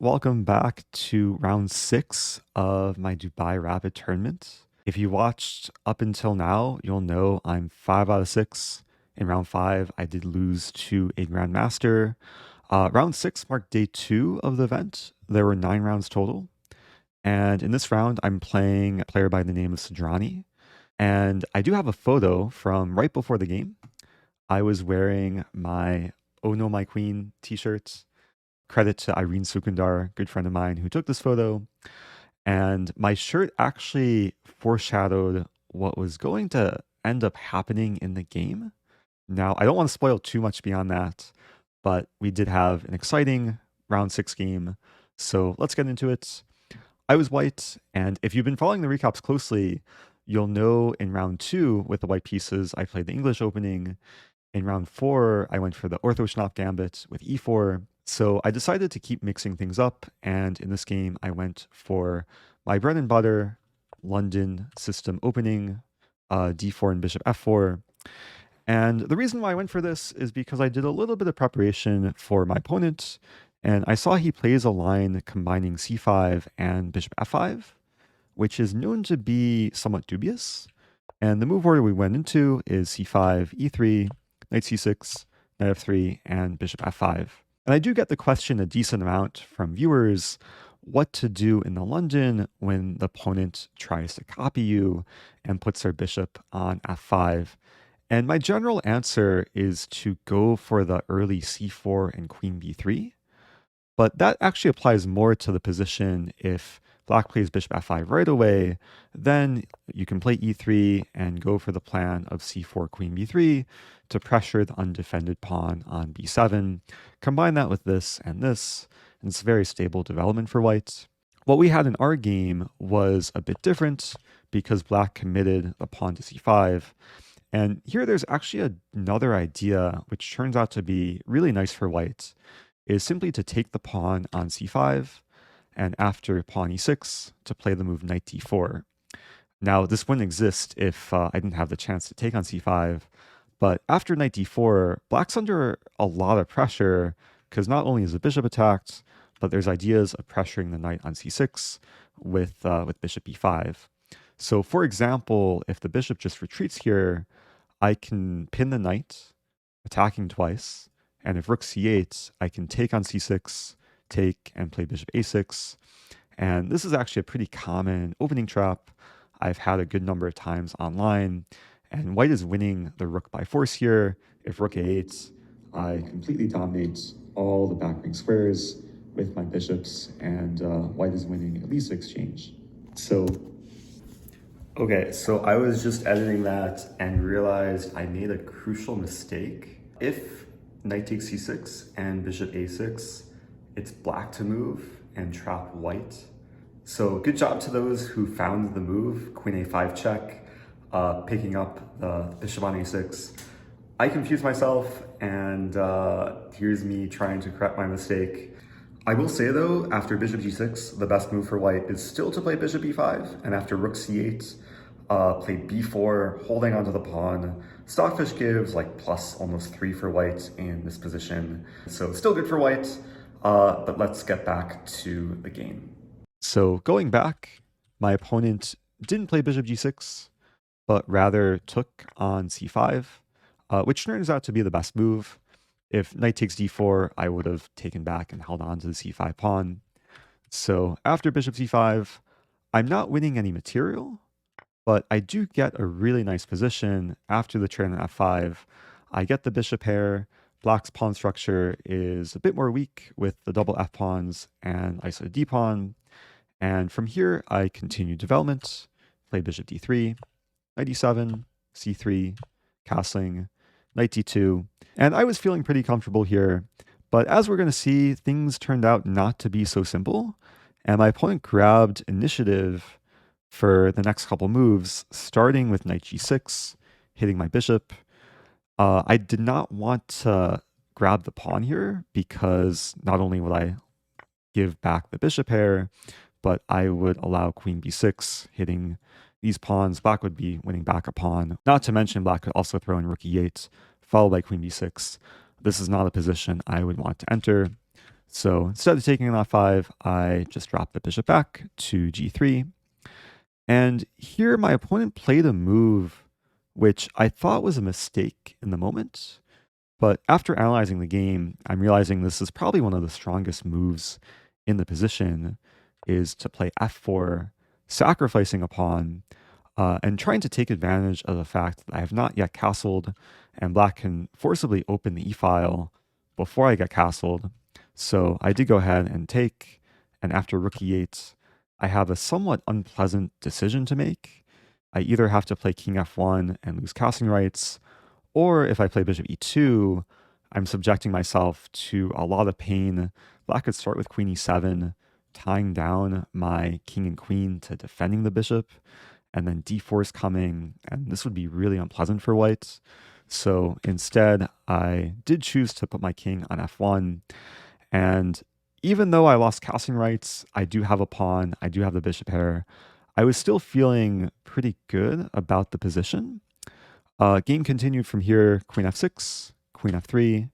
Welcome back to round 6 of my Dubai Rapid tournament. If you watched up until now, you'll know I'm 5 out of 6. In round 5, I did lose to a Grandmaster. Round 6 marked day 2 of the event. There were 9 rounds total. And in this round, I'm playing a player by the name of Sadrani. And I do have a photo from right before the game. I was wearing my Oh No My Queen t-shirt. Credit to Irene Sukundar, good friend of mine, who took this photo. And my shirt actually foreshadowed what was going to end up happening in the game. Now, I don't want to spoil too much beyond that, but we did have an exciting round 6 game. So let's get into it. I was white, and if you've been following the recaps closely, you'll know in round 2 with the white pieces, I played the English opening. In round 4, I went for the Orthoschnap Gambit with e4. So I decided to keep mixing things up, and in this game, I went for my bread and butter London system opening, d4 and bishop f4. And the reason why I went for this is because I did a little bit of preparation for my opponent, and I saw he plays a line combining c5 and bishop f5, which is known to be somewhat dubious. And the move order we went into is c5, e3, knight c6, knight f3, and bishop f5. And I do get the question a decent amount from viewers what to do in the London when the opponent tries to copy you and puts their bishop on f5. And my general answer is to go for the early c4 and queen b3. But that actually applies more to the position if black plays bishop f5 right away, then you can play e3 and go for the plan of c4, queen b3 to pressure the undefended pawn on b7. Combine that with this, and it's a very stable development for white. What we had in our game was a bit different because black committed the pawn to c5. And here there's actually another idea which turns out to be really nice for white, is simply to take the pawn on c5, and after pawn e6, to play the move knight d4. Now, this wouldn't exist if I didn't have the chance to take on c5, but after knight d4, black's under a lot of pressure, because not only is the bishop attacked, but there's ideas of pressuring the knight on c6 with bishop e5. So for example, if the bishop just retreats here, I can pin the knight, attacking twice, and if rook c8, I can take on c6, take, and play bishop a6. And this is actually a pretty common opening trap I've had a good number of times online. And white is winning the rook by force here. If rook a8, I completely dominate all the back ring squares with my bishops, and white is winning at least exchange. Okay, so I was just editing that and realized I made a crucial mistake. If knight takes c6 and bishop a6, it's black to move and trap white. So good job to those who found the move, queen a5 check, picking up the bishop on a6. I confused myself, and here's me trying to correct my mistake. I will say though, after bishop g6, the best move for white is still to play bishop e5, and after rook c8, play b4, holding onto the pawn. Stockfish gives like plus almost 3 for white in this position, so still good for white, but let's get back to the game. So going back, my opponent didn't play bishop g6, but rather took on c5, which turns out to be the best move. If knight takes d4, I would have taken back and held on to the c5 pawn. So after bishop c5, I'm not winning any material, but I do get a really nice position after the turn on f5. I get the bishop pair. Black's pawn structure is a bit more weak with the double f pawns and isolated d pawn. And from here, I continue development, play bishop d3, knight e7, c3, castling, knight d2. And I was feeling pretty comfortable here. But as we're going to see, things turned out not to be so simple. And my opponent grabbed initiative for the next couple moves, starting with knight g6, hitting my bishop. I did not want to grab the pawn here because not only would I give back the bishop pair, but I would allow queen b6, hitting these pawns. Black would be winning back a pawn. Not to mention black could also throw in rook e8, followed by queen b6. This is not a position I would want to enter. So instead of taking on f5, I just dropped the bishop back to g3. And here my opponent played a move which I thought was a mistake in the moment. But after analyzing the game, I'm realizing this is probably one of the strongest moves in the position, is to play f4, sacrificing a pawn, and trying to take advantage of the fact that I have not yet castled, and black can forcibly open the e-file before I get castled. So I did go ahead and take, and after rook e8, I have a somewhat unpleasant decision to make. I either have to play king f1 and lose castling rights, or if I play bishop e2, I'm subjecting myself to a lot of pain. Black could start with queen e7, tying down my king and queen to defending the bishop, and then d4 is coming, and this would be really unpleasant for white. So instead, I did choose to put my king on f1, and even though I lost castling rights, I do have a pawn, I do have the bishop pair, I was still feeling pretty good about the position. Game continued from here, queen f6, queen f3,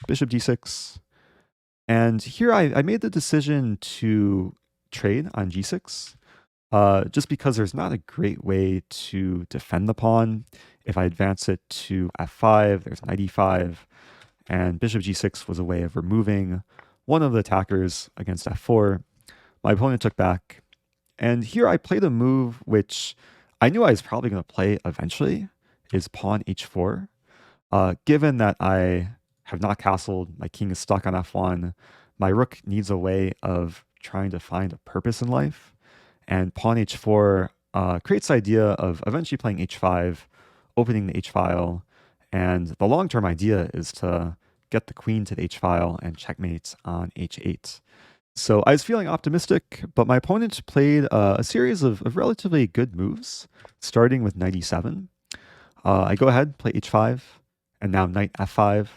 bishop d6, and here I made the decision to trade on g6, just because there's not a great way to defend the pawn. If I advance it to f5, there's knight e5, and bishop g6 was a way of removing one of the attackers against f4. My opponent took back, and here I played a move which I knew I was probably going to play eventually, is pawn h4. Given that I have not castled, my king is stuck on f1, my rook needs a way of trying to find a purpose in life, and pawn h4 creates the idea of eventually playing h5, opening the h-file, and the long-term idea is to get the queen to the h-file and checkmate on h8. So I was feeling optimistic, but my opponent played a series of relatively good moves, starting with knight e7. I go ahead, play h5, and now knight f5.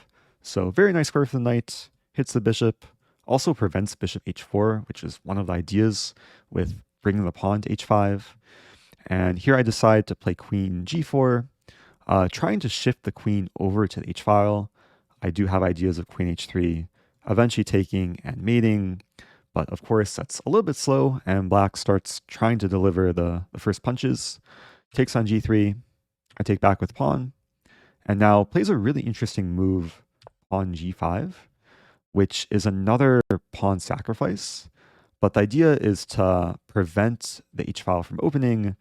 So very nice square for the knight, hits the bishop, also prevents bishop h4, which is one of the ideas with bringing the pawn to h5. And here I decide to play queen g4, trying to shift the queen over to the h-file. I do have ideas of queen h3, eventually taking and mating, but of course that's a little bit slow, and black starts trying to deliver the first punches, takes on g3, I take back with pawn, and now plays a really interesting move, pawn g5, which is another pawn sacrifice. But the idea is to prevent the h-file from opening,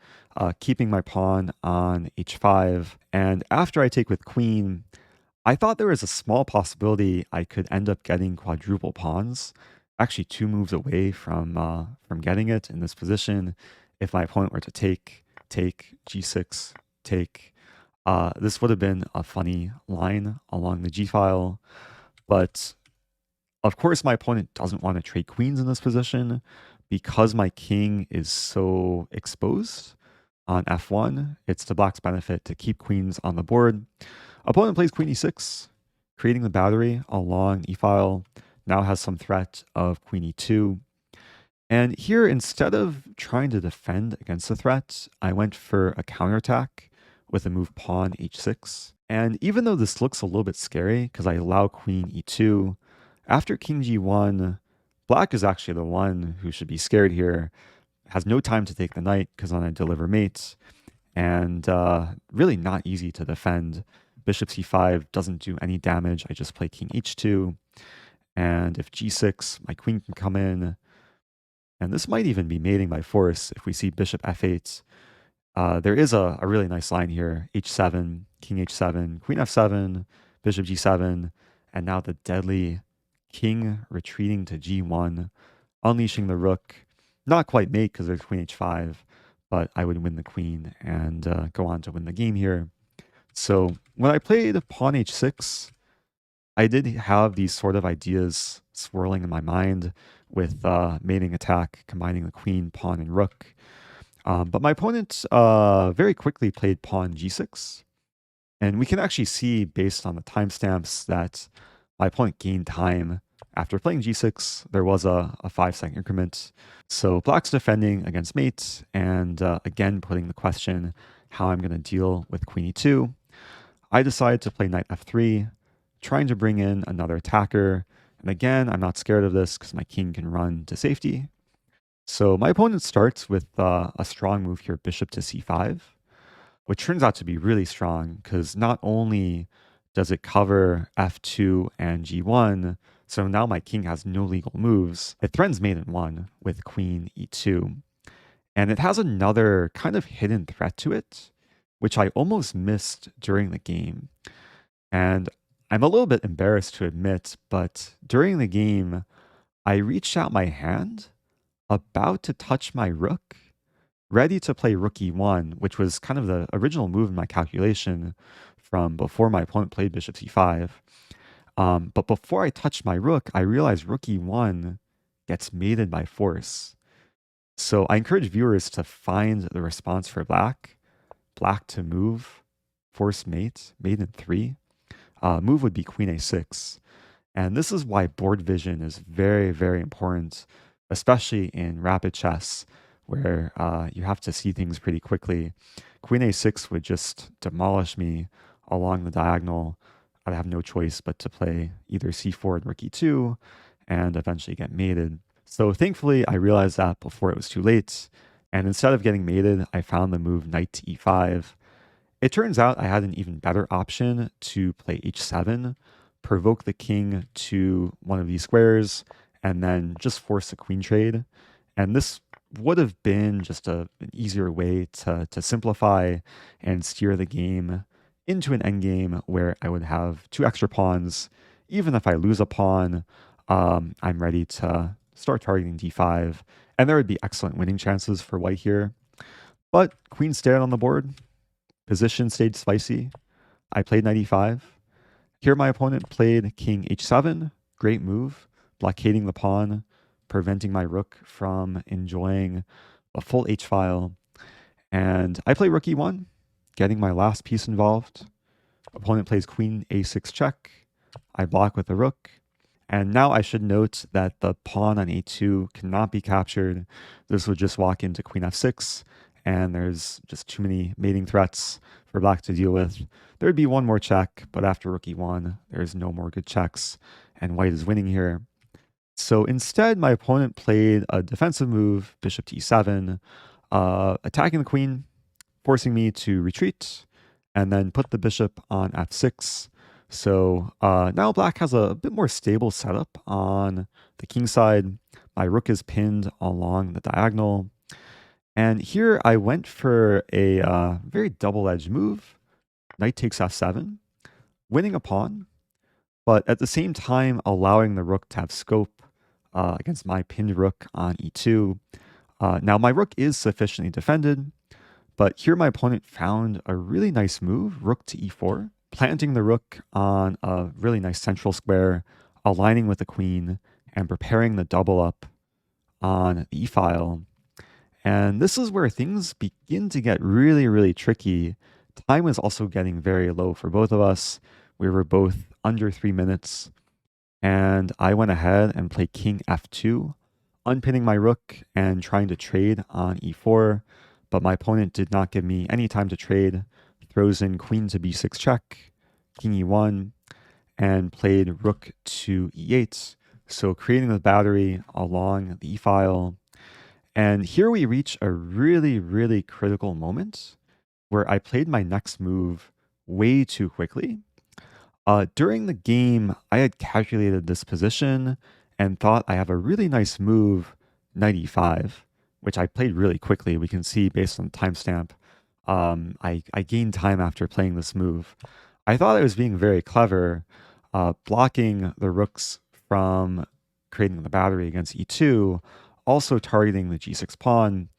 keeping my pawn on h5. And after I take with queen, I thought there was a small possibility I could end up getting quadruple pawns, actually 2 moves away from getting it in this position. If my opponent were to take, g6, take, this would have been a funny line along the g-file. But of course, my opponent doesn't want to trade queens in this position because my king is so exposed on f1. It's to black's benefit to keep queens on the board. Opponent plays queen e6, creating the battery along e-file. Now has some threat of queen e2. And here, instead of trying to defend against the threat, I went for a counterattack with a move pawn h6. And even though this looks a little bit scary because I allow queen e2, after king g1, black is actually the one who should be scared here. Has no time to take the knight because then I deliver mates, and really not easy to defend. Bishop c5 doesn't do any damage. I just play king h2, and if g6, my queen can come in, and this might even be mating by force if we see bishop f8. There is a really nice line here, h7, king h7, queen f7, bishop g7, and now the deadly king retreating to g1, unleashing the rook. Not quite mate because there's queen h5, but I would win the queen and go on to win the game here. So when I played pawn h6, I did have these sort of ideas swirling in my mind with mating attack, combining the queen, pawn, and rook. But my opponent very quickly played pawn g6. And we can actually see, based on the timestamps, that my opponent gained time. After playing g6, there was a 5-second increment. So black's defending against mate, and again putting the question how I'm going to deal with queen e2. I decided to play knight f3, trying to bring in another attacker, And again, I'm not scared of this because my king can run to safety. So my opponent starts with a strong move here, bishop to c5, which turns out to be really strong because not only does it cover f2 and g1, so now my king has no legal moves. It threatens mate in 1 with queen e2. And it has another kind of hidden threat to it, which I almost missed during the game. And I'm a little bit embarrassed to admit, but during the game, I reached out my hand, about to touch my rook, ready to play rook e1, which was kind of the original move in my calculation from before my opponent played bishop c5. But before I touched my rook, I realized rook e1 gets mated by force. So I encourage viewers to find the response for black. Black to move, force mate, mate in 3. Move would be queen a6. And this is why board vision is very, very important, especially in rapid chess, where you have to see things pretty quickly. Queen a6 would just demolish me along the diagonal. I'd have no choice but to play either c4 and rook e2 and eventually get mated. So thankfully, I realized that before it was too late. And instead of getting mated, I found the move knight to e5. It turns out I had an even better option to play h7, provoke the king to one of these squares, and then just force a queen trade. And this would have been just an easier way to simplify and steer the game into an endgame where I would have 2 extra pawns. Even if I lose a pawn, I'm ready to start targeting d5, and there would be excellent winning chances for white here. But queen stayed on the board, position stayed spicy. I played knight e5. Here my opponent played king h7, great move, blockading the pawn, preventing my rook from enjoying a full h-file. And I play rook e1, getting my last piece involved. Opponent plays queen a6 check. I block with the rook. And now I should note that the pawn on a2 cannot be captured. This would just walk into queen f6, and there's just too many mating threats for black to deal with. There'd be one more check, but after rook e1, there's no more good checks, and white is winning here. So instead, my opponent played a defensive move, bishop to e7, attacking the queen, forcing me to retreat, and then put the bishop on f6. So now black has a bit more stable setup on the king side. My rook is pinned along the diagonal. And here I went for a very double-edged move. Knight takes f7, winning a pawn, but at the same time allowing the rook to have scope against my pinned rook on e2. Now my rook is sufficiently defended, but here my opponent found a really nice move, rook to e4, planting the rook on a really nice central square, aligning with the queen, and preparing the double up on the e-file. And this is where things begin to get really, really tricky. Time was also getting very low for both of us. We were both under 3 minutes. And I went ahead and played king f2, unpinning my rook and trying to trade on e4. But my opponent did not give me any time to trade. Throws in queen to b6 check, king e1, and played rook to e8. So creating the battery along the e-file. And here we reach a really, really critical moment where I played my next move way too quickly. During the game, I had calculated this position and thought I have a really nice move, knight e5, which I played really quickly. We can see based on the timestamp, I gained time after playing this move. I thought I was being very clever, blocking the rooks from creating the battery against e2, also targeting the g6 pawn.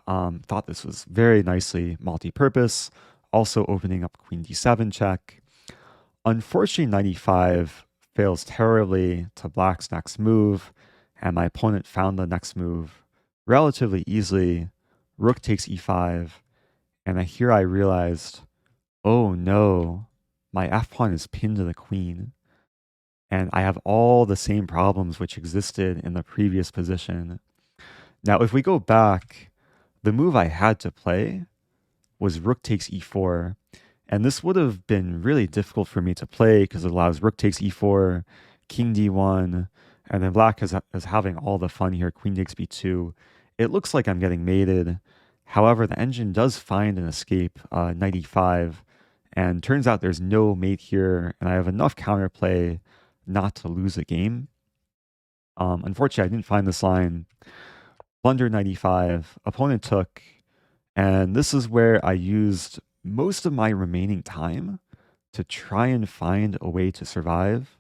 Thought this was very nicely multi-purpose, also opening up queen d7 check. Unfortunately, knight e5 fails terribly to black's next move, and my opponent found the next move relatively easily. Rook takes e5, and here I realized, oh no, my f-pawn is pinned to the queen, and I have all the same problems which existed in the previous position. Now, if we go back, the move I had to play was rook takes e4, and this would have been really difficult for me to play because it allows rook takes e4, king d1, and then black is having all the fun here, queen takes b2. It looks like I'm getting mated. However, the engine does find an escape, knight e5, and turns out there's no mate here, and I have enough counterplay not to lose a game. Unfortunately, I didn't find this line. Blunder knight e5, opponent took, and this is where I used most of my remaining time to try and find a way to survive.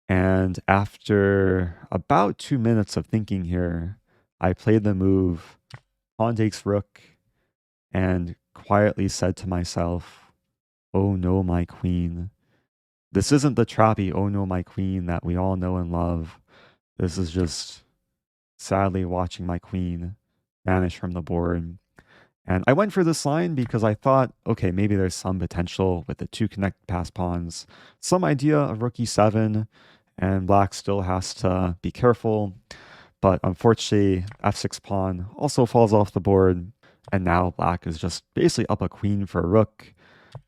And after about 2 minutes of thinking here, I played the move pawn takes rook and quietly said to myself, oh no, my queen. This isn't the trappy oh no, my queen that we all know and love. This is just sadly watching my queen vanish from the board. And I went for this line because I thought, okay, maybe there's some potential with the two connect pass pawns, some idea of rook e7, and black still has to be careful. But unfortunately, f6 pawn also falls off the board, and now black is just basically up a queen for a rook.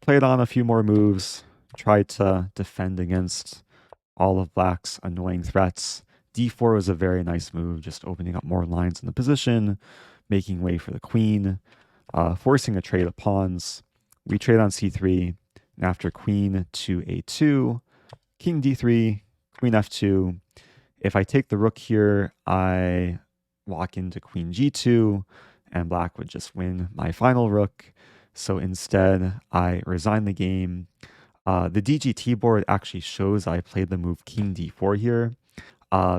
Played on a few more moves, tried to defend against all of black's annoying threats. d4 was a very nice move, just opening up more lines in the position, making way for the queen, forcing a trade of pawns. We trade on c3, and after queen to a2, king d3, queen f2. If I take the rook here, I walk into queen g2, and black would just win my final rook. So instead, I resign the game. The DGT board actually shows I played the move king d4 here,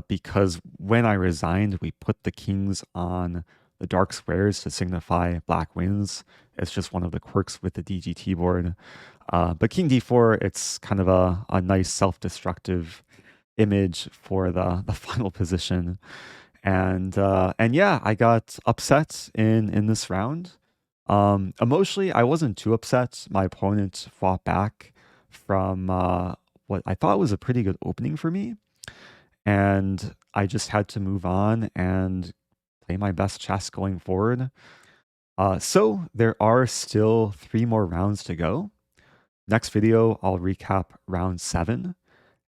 because when I resigned, we put the kings on the dark squares to signify black wins. It's just one of the quirks with the DGT board. But king d4, it's kind of a nice self-destructive image for the final position. And yeah, I got upset in this round. Emotionally, I wasn't too upset. My opponent fought back from what I thought was a pretty good opening for me. And I just had to move on and play my best chess going forward. So there are still 3 more rounds to go. Next video, I'll recap round 7.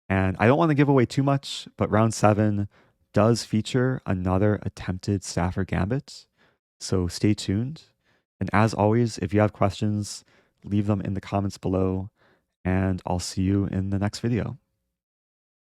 And I don't want to give away too much, but round 7 does feature another attempted Stafford Gambit. So stay tuned. And as always, if you have questions, leave them in the comments below, and I'll see you in the next video.